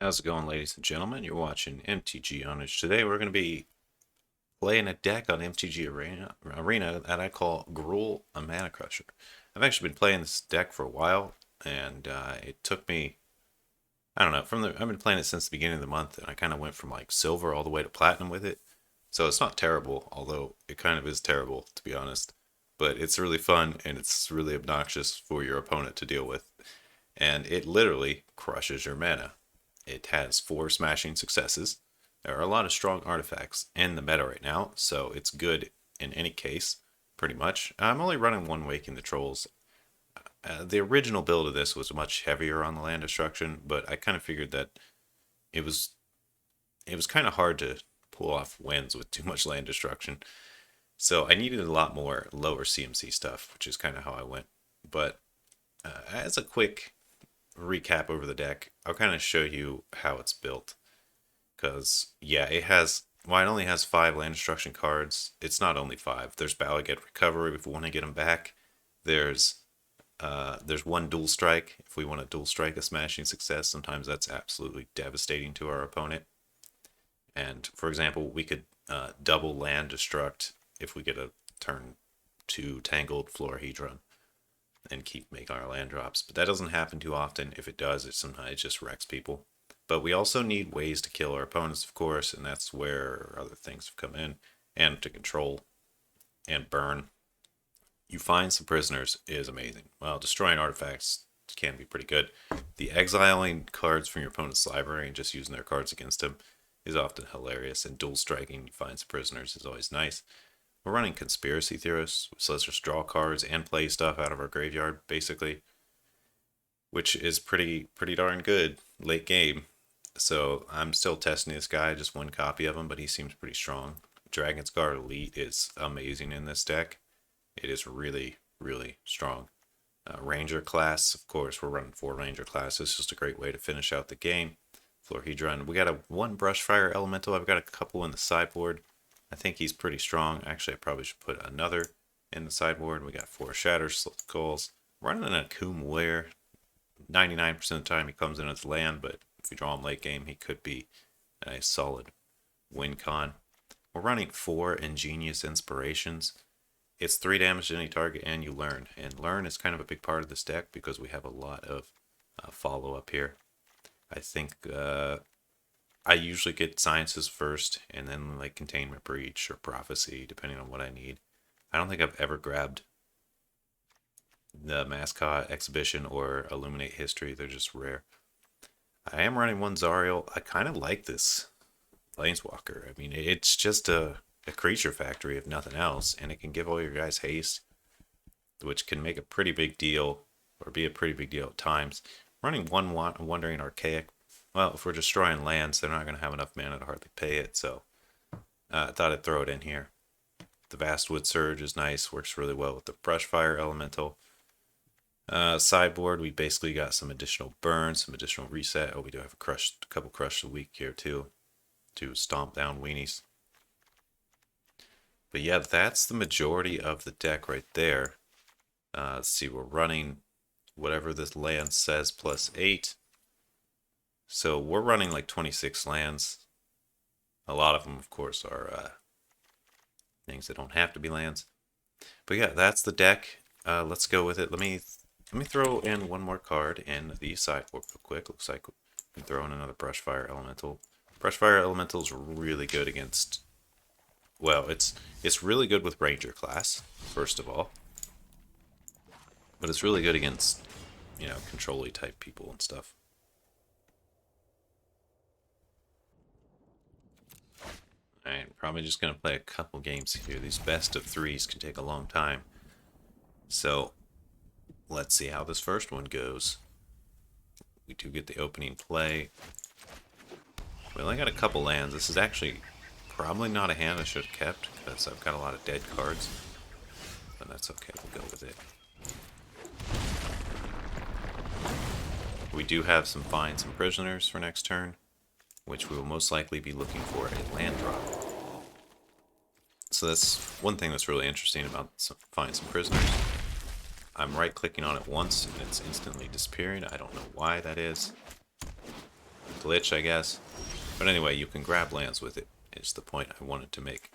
How's it going, ladies and gentlemen? You're watching MTG Ownage. Today we're going to be playing a deck on MTG Arena that I call Gruul, a MANACRUSHER. I've actually been playing this deck for a while, and it took me, I don't know, I've been playing it since the beginning of the month, and I kind of went from like silver all the way to platinum with it. So it's not terrible, although it kind of is terrible, to be honest. But it's really fun, and it's really obnoxious for your opponent to deal with. And it literally crushes your mana. It has 4 smashing successes. There are a lot of strong artifacts in the meta right now, so it's good in any case, pretty much. I'm only running one Waking the Trolls. The original build of this was much heavier on the land destruction, but I kind of figured that it was kind of hard to pull off wins with too much land destruction. So I needed a lot more lower CMC stuff, which is kind of how I went. But as a quick recap over the deck, I'll kind of show you how it's built. Because, yeah, it only has 5 land destruction cards. It's not only 5. There's Bala Get Recovery if we want to get them back. There's 1 Dual Strike if we want to Dual Strike a smashing success. Sometimes that's absolutely devastating to our opponent. And, for example, we could double land destruct if we get a turn 2 Tangled Florahedron and keep making our land drops. But that doesn't happen too often. If it does, sometimes it just wrecks people. But we also need ways to kill our opponents, of course, and that's where other things have come in. And to control and burn. You find some prisoners is amazing. Well, destroying artifacts can be pretty good. The exiling cards from your opponent's library and just using their cards against them is often hilarious. And dual striking, you find some prisoners is always nice. We're running Conspiracy Theorists, so let's just draw cards and play stuff out of our graveyard, basically, which is pretty darn good late game. So I'm still testing this guy, just 1 copy of him, but he seems pretty strong. Dragon's Guard Elite is amazing in this deck. It is really strong. Ranger class, of course, we're running 4 Ranger classes. It's just a great way to finish out the game. Florahedron. We got 1 Brushfire Elemental. I've got a couple in the sideboard. I think he's pretty strong. Actually, I probably should put another in the sideboard. We got 4 Shatter Skulls. Running an Akum Warrior. 99% of the time he comes in as land, but if you draw him late game, he could be a solid win con. We're running 4 Ingenious Inspirations. It's 3 damage to any target, and you learn. And learn is kind of a big part of this deck because we have a lot of follow-up here. I think I usually get Sciences first, and then like Containment Breach or Prophecy, depending on what I need. I don't think I've ever grabbed the Mascot Exhibition or Illuminate History. They're just rare. I am running 1 Zariel. I kind of like this Planeswalker. I mean, it's just a creature factory if nothing else, and it can give all your guys haste, which can make a pretty big deal, or be a pretty big deal at times. Running 1 Wandering Archaic. Well, if we're destroying lands, they're not going to have enough mana to hardly pay it, so I thought I'd throw it in here. The Vastwood Surge is nice, works really well with the Brushfire Elemental. Sideboard, we basically got some additional burn, some additional reset. Oh, we do have a couple Crush of the Week here too, to stomp down weenies. But yeah, that's the majority of the deck right there. Let's see, we're running whatever this land says plus 8. So we're running like 26 lands. A lot of them, of course, are things that don't have to be lands. But yeah, that's the deck. Let's go with it. Let me throw in 1 more card in the sideboard real quick. Looks like we can throw in another Brushfire Elemental. Brushfire Elemental is really good against... Well, it's really good with Ranger class, first of all. But it's really good against, you know, control-y type people and stuff. Alright, probably just going to play a couple games here. These best of 3s can take a long time. So, let's see how this first one goes. We do get the opening play. We only got a couple lands. This is actually probably not a hand I should have kept, because I've got a lot of dead cards. But that's okay, we'll go with it. We do have find some prisoners for next turn, which we will most likely be looking for a land drop. So that's one thing that's really interesting about find some prisoners. I'm right clicking on it once and it's instantly disappearing. I don't know why that is. glitch, I guess. But anyway, you can grab lands with it, is the point I wanted to make.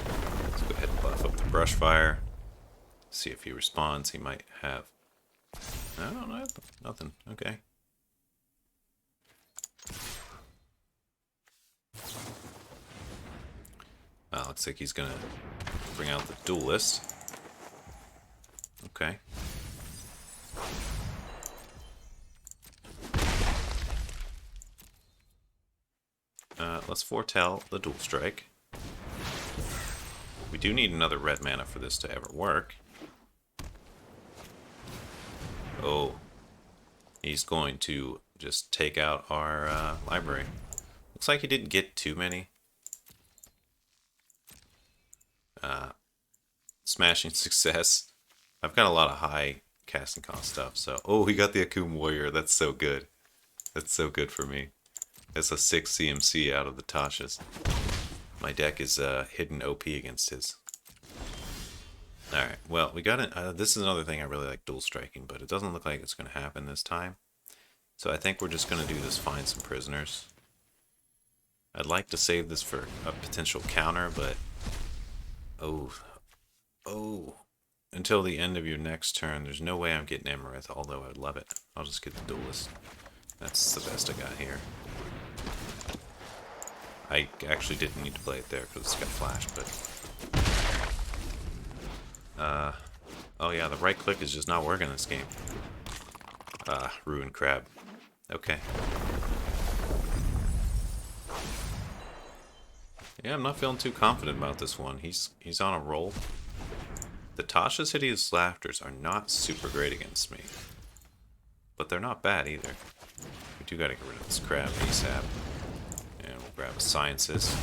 Let's go ahead and buff up the brush fire. See if he responds. He might have... I don't know. Nothing. Okay. Looks like he's gonna bring out the duelist. Okay. Let's foretell the dual strike. We do need another red mana for this to ever work. Oh. He's going to just take out our library. Looks like he didn't get too many. Smashing success. I've got a lot of high casting cost stuff, so... Oh, he got the Akum Warrior. That's so good. That's so good for me. That's a 6 CMC out of the Tasha's. My deck is hidden OP against his. Alright, well, we got it. This is another thing I really like, dual striking, but it doesn't look like it's going to happen this time. So I think we're just going to do this, find some prisoners. I'd like to save this for a potential counter, but... Oh. Until the end of your next turn, there's no way I'm getting Emerith, although I'd love it. I'll just get the duelist. That's the best I got here. I actually didn't need to play it there because it's got flashed, but... oh yeah, the right click is just not working this game. Ruined Crab. Okay. Yeah, I'm not feeling too confident about this one. He's on a roll. The Tasha's Hideous Laughters are not super great against me. But they're not bad either. We do gotta get rid of this crab ASAP. And we'll grab a Sciences.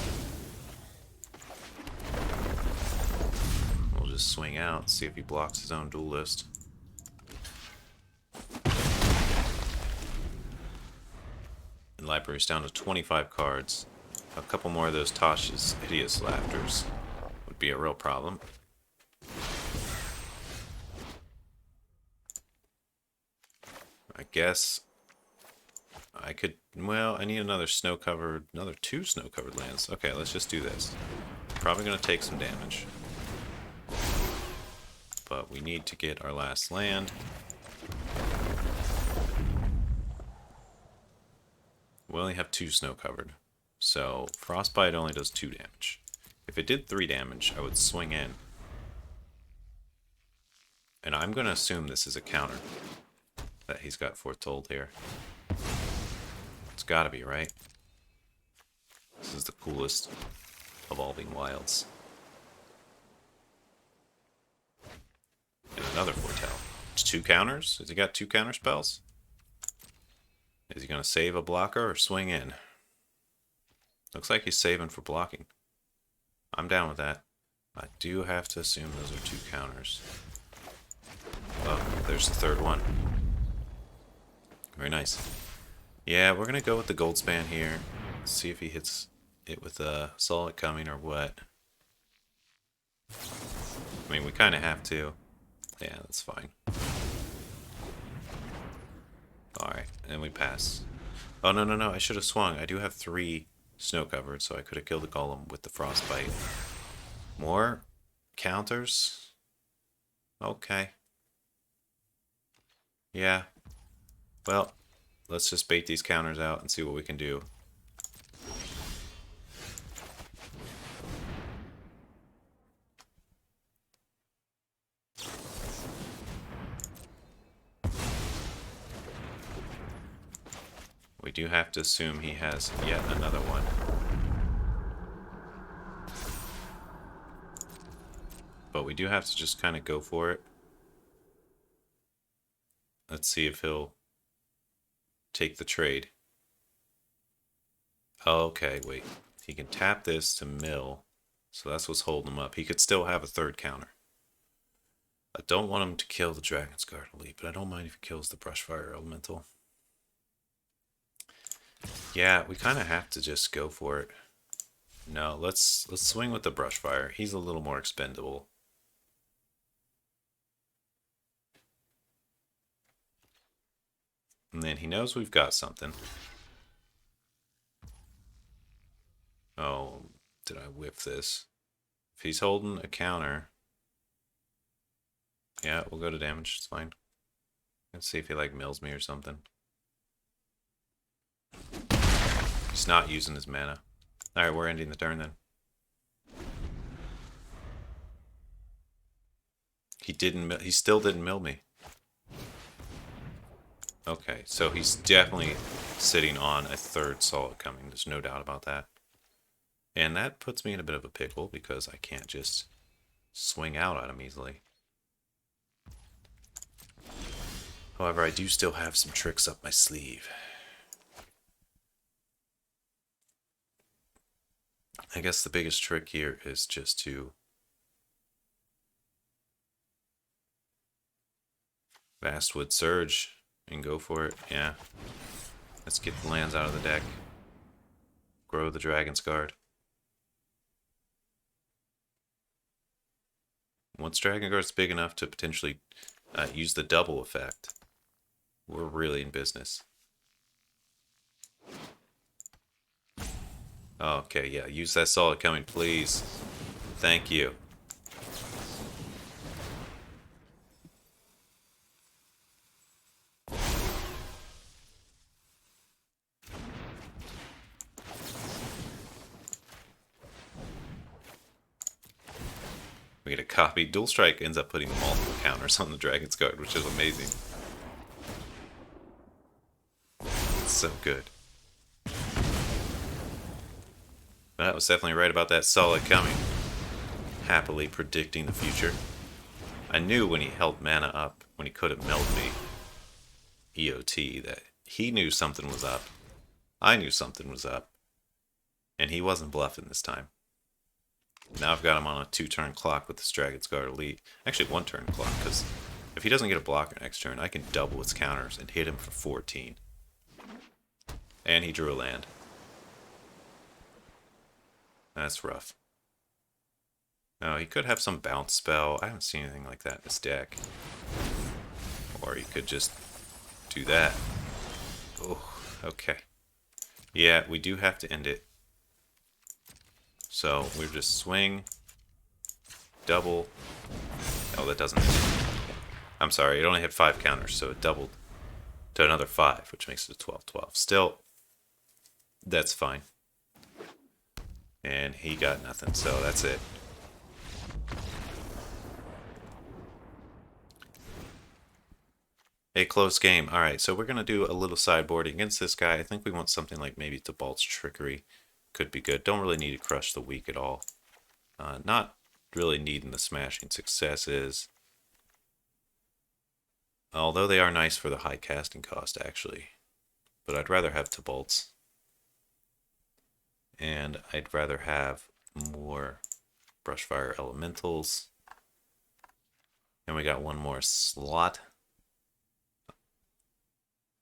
We'll just swing out, see if he blocks his own duelist. And library's down to 25 cards. A couple more of those Tasha's Hideous Laughters would be a real problem. I guess I could, well, I need another two snow-covered lands. Okay, let's just do this. Probably going to take some damage. But we need to get our last land. We only have 2 snow-covered. So, Frostbite only does 2 damage. If it did 3 damage, I would swing in. And I'm going to assume this is a counter that he's got foretold here. It's gotta be, right? This is the coolest Evolving Wilds. And another foretell. It's 2 counters? Has he got 2 counter spells? Is he gonna save a blocker or swing in? Looks like he's saving for blocking. I'm down with that. I do have to assume those are 2 counters. Oh, there's the third one. Very nice. Yeah, we're going to go with the Goldspan here. See if he hits it with a Solid Coming or what. I mean, we kind of have to. Yeah, that's fine. Alright, and we pass. Oh, no, I should have swung. I do have 3 snow covered, so I could have killed the Golem with the Frostbite. More counters? Okay. Yeah. Well, let's just bait these counters out and see what we can do. We do have to assume he has yet another one. But we do have to just kind of go for it. Let's see if he'll take the trade. Okay, wait. He can tap this to mill. So that's what's holding him up. He could still have a 3rd counter. I don't want him to kill the Dragon's Guard Elite, but I don't mind if he kills the Brushfire Elemental. Yeah, we kind of have to just go for it. No, let's swing with the Brushfire. He's a little more expendable. And then he knows we've got something. Oh, did I whiff this? If he's holding a counter... Yeah, we'll go to damage, it's fine. Let's see if he like mills me or something. He's not using his mana. Alright, we're ending the turn then. He still didn't mill me. Okay, so he's definitely sitting on a third Solid coming. There's no doubt about that. And that puts me in a bit of a pickle because I can't just swing out at him easily. However, I do still have some tricks up my sleeve. I guess the biggest trick here is just to Vastwood Surge and go for it. Yeah. Let's get the lands out of the deck. Grow the Dragon's Guard. Once Dragon Guard's big enough to potentially use the double effect, we're really in business. Okay, yeah, use that Solid coming, please. Thank you. We get a copy. Dual Strike ends up putting multiple counters on the Dragon's Guard, which is amazing. It's so good. But I was definitely right about that Solid coming. Happily predicting the future. I knew when he held mana up, when he could have milled me, EOT, that he knew something was up. I knew something was up. And he wasn't bluffing this time. Now I've got him on a 2-turn clock with this Dragon's Guard Elite. Actually, 1-turn clock, because if he doesn't get a blocker next turn, I can double its counters and hit him for 14. And he drew a land. That's rough. No, he could have some bounce spell. I haven't seen anything like that in his deck. Or he could just do that. Oh, okay. Yeah, we do have to end it. So we just swing, double. Oh, that doesn't hit. I'm sorry, it only hit 5 counters, so it doubled to another 5, which makes it a 12-12. Still, that's fine. And he got nothing, so that's it. A close game. Alright, so we're going to do a little sideboarding against this guy. I think we want something like maybe Debalt's Trickery. Could be good. Don't really need to crush the weak at all. Not really needing the smashing successes. Although they are nice for the high casting cost, actually. But I'd rather have Debalts. And I'd rather have more Brushfire Elementals. And we got one more slot.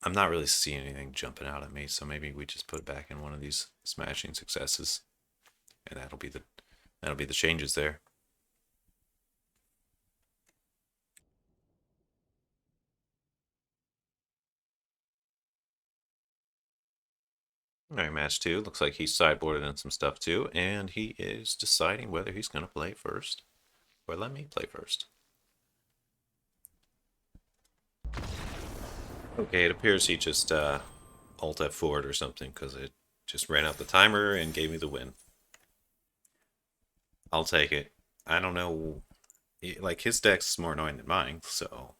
I'm not really seeing anything jumping out at me, so maybe we just put it back in one of these smashing successes, and that'll be the changes there. All right, match 2. Looks like he's sideboarded in some stuff too, and he is deciding whether he's going to play first or let me play first. Okay, it appears he just Alt F4'd or something because it just ran out the timer and gave me the win. I'll take it. I don't know. Like, his deck's more annoying than mine, so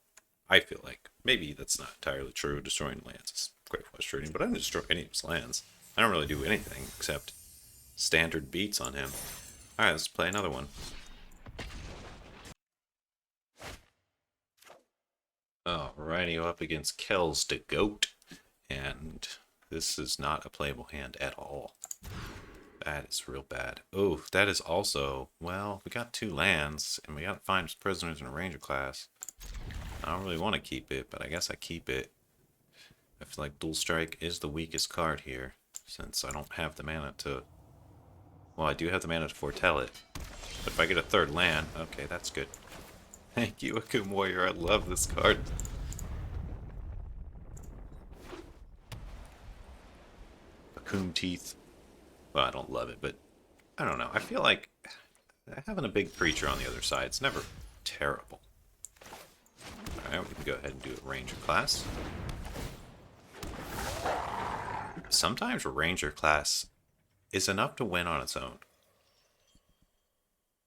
I feel like maybe that's not entirely true. Destroying lands is quite frustrating, but I didn't destroy any of his lands. I don't really do anything except standard beats on him. Alright, let's play another one. Alrighty, up against Kells the Goat, and this is not a playable hand at all. That is real bad. Oh, that is also, well, we got 2 lands, and we got 5 prisoners in a ranger class. I don't really want to keep it, but I guess I keep it. I feel like Dual Strike is the weakest card here, since I don't have the mana to... Well, I do have the mana to foretell it. But if I get a 3rd land, okay, that's good. Thank you, Akum Warrior. I love this card. raccoon teeth. Well, I don't love it, but I don't know. I feel like having a big creature on the other side is never terrible. Alright, we can go ahead and do a ranger class. Sometimes a ranger class is enough to win on its own.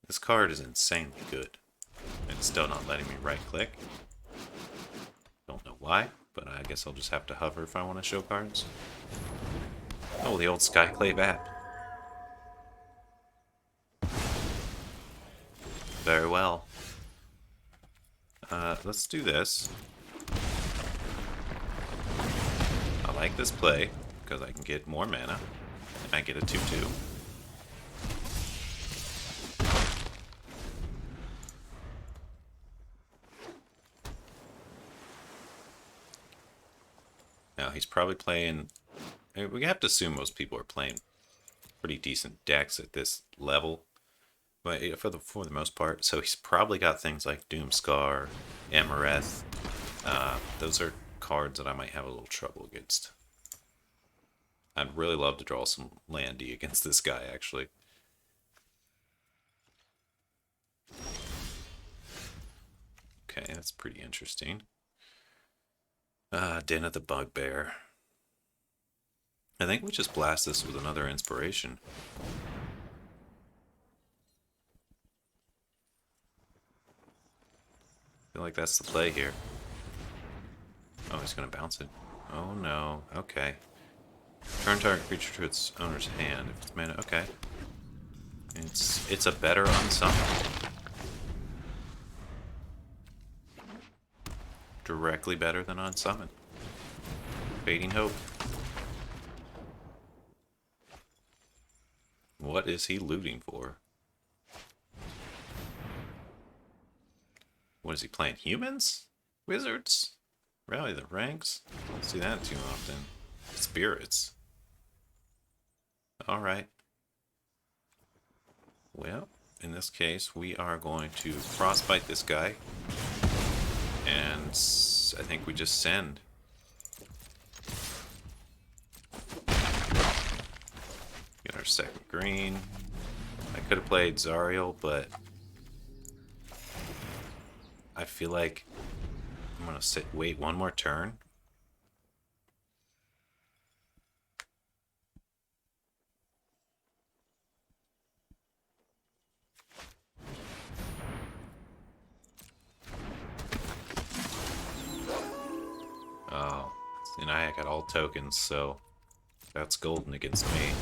This card is insanely good. It's still not letting me right click. Don't know why, but I guess I'll just have to hover if I want to show cards. Oh, the old Skyclave app. Very well. Let's do this. I like this play because I can get more mana. And I get a 2/2. Now he's probably playing. We have to assume most people are playing pretty decent decks at this level, but for the most part. So he's probably got things like Doomscar, Amareth. Those are cards that I might have a little trouble against. I'd really love to draw some landy against this guy, actually. Okay, that's pretty interesting. Den of the Bugbear. I think we just blast this with another inspiration. I feel like that's the play here. Oh, he's gonna bounce it. Oh no. Okay. Turn target creature to its owner's hand. If it's mana, okay. It's a better unsummon. Directly better than unsummon. Fading Hope. What is he looting for? What is he playing? Humans? Wizards? Rally the ranks? Don't see that too often. Spirits. Alright. Well, in this case, we are going to frostbite this guy. And I think we just send. Get our second green. I could have played Zariel, but I feel like I'm gonna wait one more turn. Oh, and I got all tokens, so that's golden against me.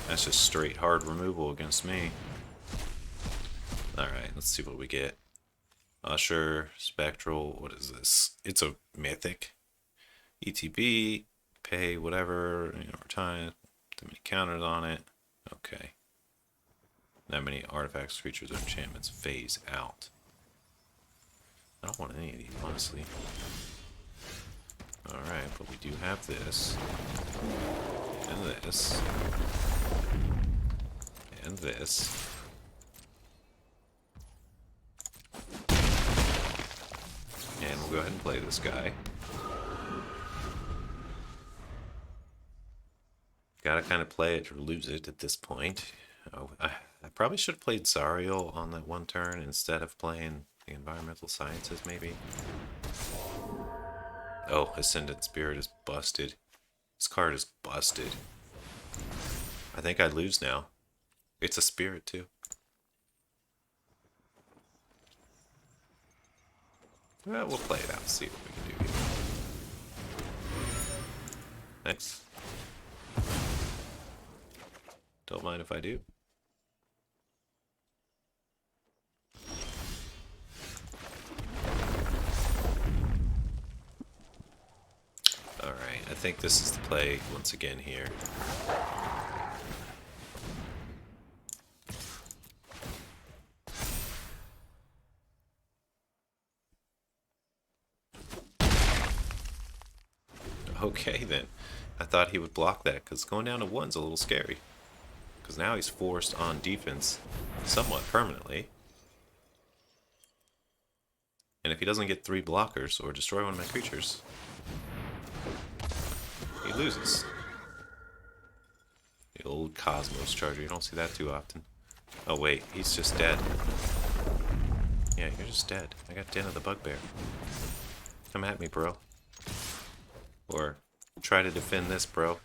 That's just straight hard removal against me. Alright, let's see what we get. Usher, Spectral, what is this? It's a mythic. ETB, pay whatever, time, too many counters on it. Okay. That many artifacts, creatures, or enchantments phase out. I don't want any of these, honestly. Alright, but we do have this. And this. And this. And we'll go ahead and play this guy. Gotta kind of play it or lose it at this point. Oh, I probably should have played Zariel on that one turn instead of playing the Environmental Sciences, maybe. Oh, Ascendant Spirit is busted. This card is busted. I think I lose now. It's a spirit, too. Well, we'll play it out and see what we can do here. Next. Don't mind if I do. Alright, I think this is the play once again here. Okay then. I thought he would block that because going down to 1's a little scary. Because now he's forced on defense somewhat permanently. And if he doesn't get 3 blockers or destroy one of my creatures, he loses. The old Cosmos Charger. You don't see that too often. Oh wait, he's just dead. Yeah, you're just dead. I got Den of the Bugbear. Come at me, bro. Or try to defend this, bro.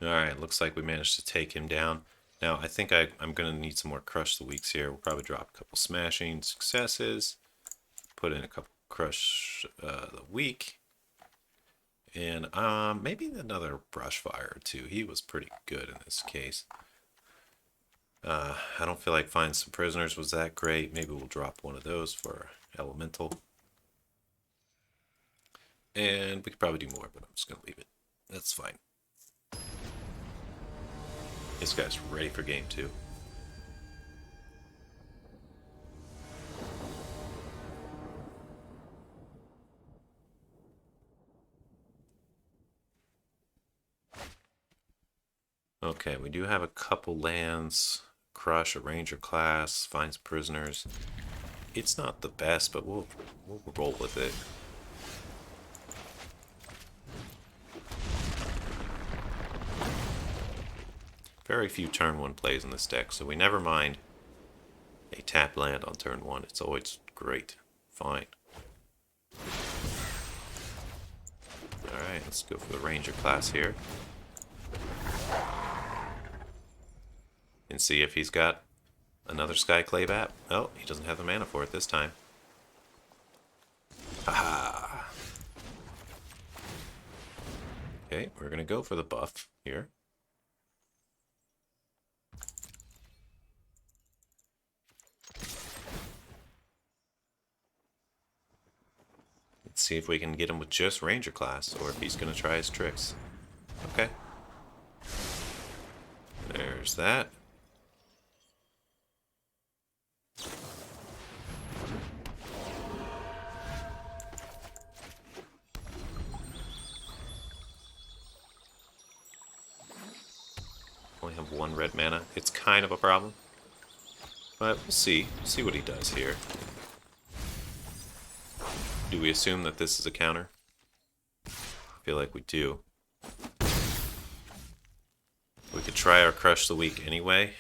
Alright, looks like we managed to take him down. Now, I think I'm going to need some more Crush the Weeks here. We'll probably drop a couple Smashing Successes. Put in a couple Crush the Week. And maybe another Brushfire or two. He was pretty good in this case. I don't feel like Find Some Prisoners was that great. Maybe we'll drop one of those for Elemental. And we could probably do more, but I'm just going to leave it. That's fine. This guy's ready for game 2. Okay, we do have a couple lands. Crush, a Ranger class, finds prisoners. It's not the best, but we'll roll with it. Very few turn 1 plays in this deck, so we never mind a tap land on turn 1. It's always great. Fine. Alright, let's go for the Ranger class here. And see if he's got another Skyclave app. Oh, he doesn't have the mana for it this time. Haha! Okay, we're going to go for the buff here. Let's see if we can get him with just Ranger class, or if he's going to try his tricks. Okay. There's that. Only have 1 red mana. It's kind of a problem. But we'll see. See what he does here. Do we assume that this is a counter? I feel like we do. We could try our Crush the Week anyway,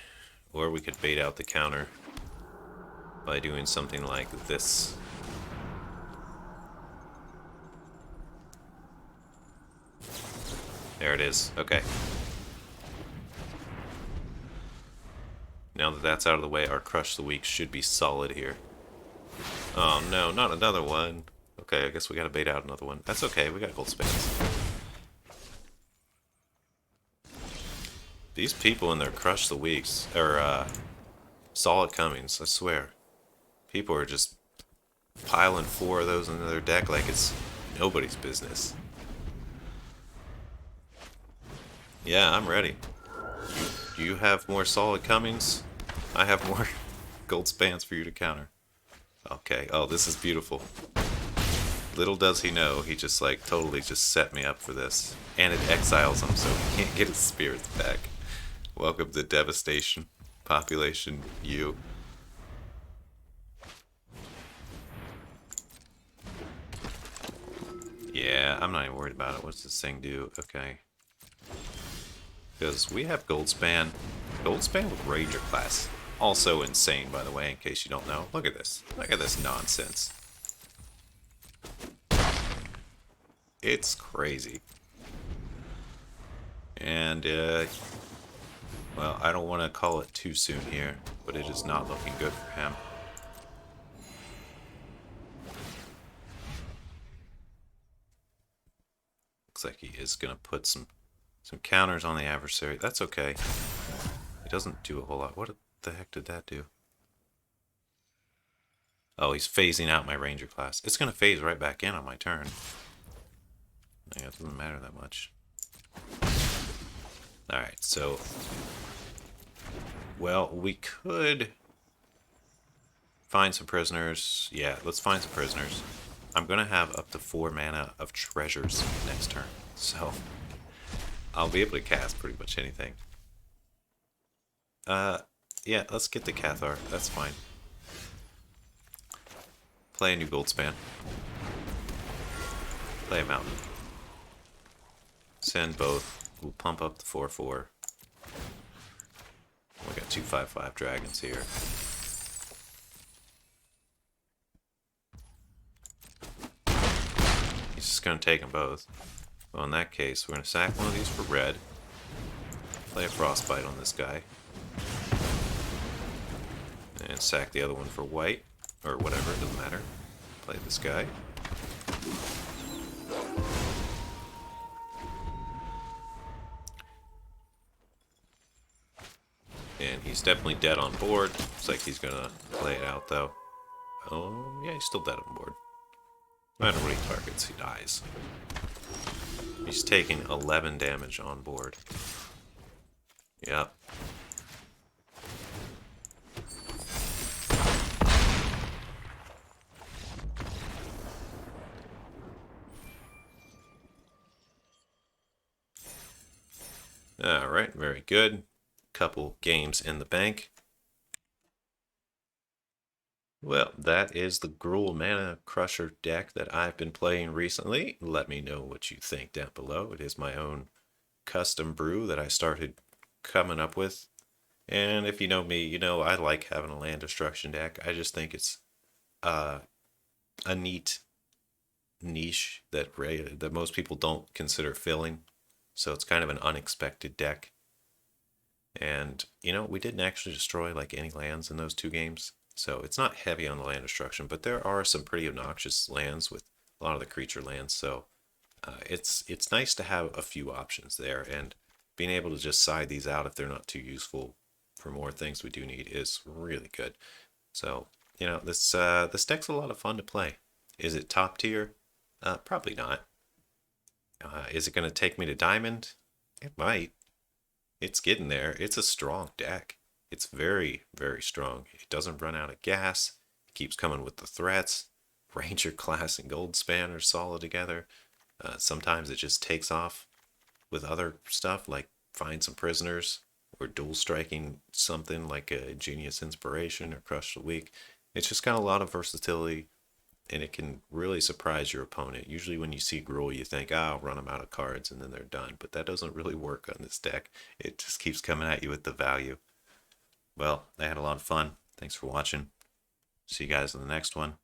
or we could bait out the counter by doing something like this. There it is. Okay. Now that that's out of the way, our Crush the Week should be solid here. Oh no, not another one. Okay, I guess we gotta bait out another one. That's okay, we got gold spades. These people in their Crush the Weeks are solid comings, I swear. People are just piling 4 of those into their deck like it's nobody's business. Yeah, I'm ready. You have more solid comings. I have more gold spans for you to counter. Okay, oh, this is beautiful. Little does he know, he just like totally just set me up for this. And it exiles him so he can't get his spirits back. Welcome to Devastation. Population U. Yeah, I'm not even worried about it. What's this thing do? Okay. Because we have Goldspan. Goldspan with Ranger class. Also insane, by the way, in case you don't know. Look at this. Look at this nonsense. It's crazy. And, well, I don't want to call it too soon here, but it is not looking good for him. Looks like he is going to put some counters on the adversary. That's okay. He doesn't do a whole lot. What the heck did that do? Oh, he's phasing out my Ranger class. It's going to phase right back in on my turn. Yeah, it doesn't matter that much. Alright, so... Well, we could find some prisoners. Yeah, let's find some prisoners. I'm going to have up to 4 mana of treasures next turn. So I'll be able to cast pretty much anything. Yeah, let's get the Cathar. That's fine. Play a new Goldspan. Play a Mountain. Send both. We'll pump up the 4/4. We got 2 5/5 dragons here. He's just going to take them both. Well, in that case, we're going to sack one of these for red. Play a Frostbite on this guy. And sack the other one for white. Or whatever, it doesn't matter. Play this guy. And he's definitely dead on board. Looks like he's gonna play it out though. Oh, yeah, he's still dead on board. No matter what he targets, he dies. He's taking 11 damage on board. Yep. Alright, very good. Couple games in the bank. Well, that is the Gruul MANACRUSHER deck that I've been playing recently. Let me know what you think down below. It is my own custom brew that I started coming up with. And if you know me, you know I like having a land destruction deck. I just think it's a neat niche that most people don't consider filling. So it's kind of an unexpected deck. And, you know, we didn't actually destroy like any lands in those 2 games. So it's not heavy on the land destruction, but there are some pretty obnoxious lands with a lot of the creature lands. So it's nice to have a few options there, and being able to just side these out if they're not too useful for more things we do need is really good. So, you know, this deck's a lot of fun to play. Is it top tier? Probably not. Is it going to take me to diamond? It might. It's getting there. It's a strong deck. It's very, very strong. It doesn't run out of gas. It keeps coming with the threats. Ranger class and Goldspan are solid together. Sometimes it just takes off with other stuff, like find some prisoners or dual striking something like a Genius Inspiration or Crush the Weak. It's just got a lot of versatility, and it can really surprise your opponent. Usually when you see Gruul, you think, I'll run them out of cards and then they're done. But that doesn't really work on this deck. It just keeps coming at you with the value. Well, I had a lot of fun. Thanks for watching. See you guys in the next one.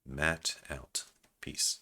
Matt out. Peace.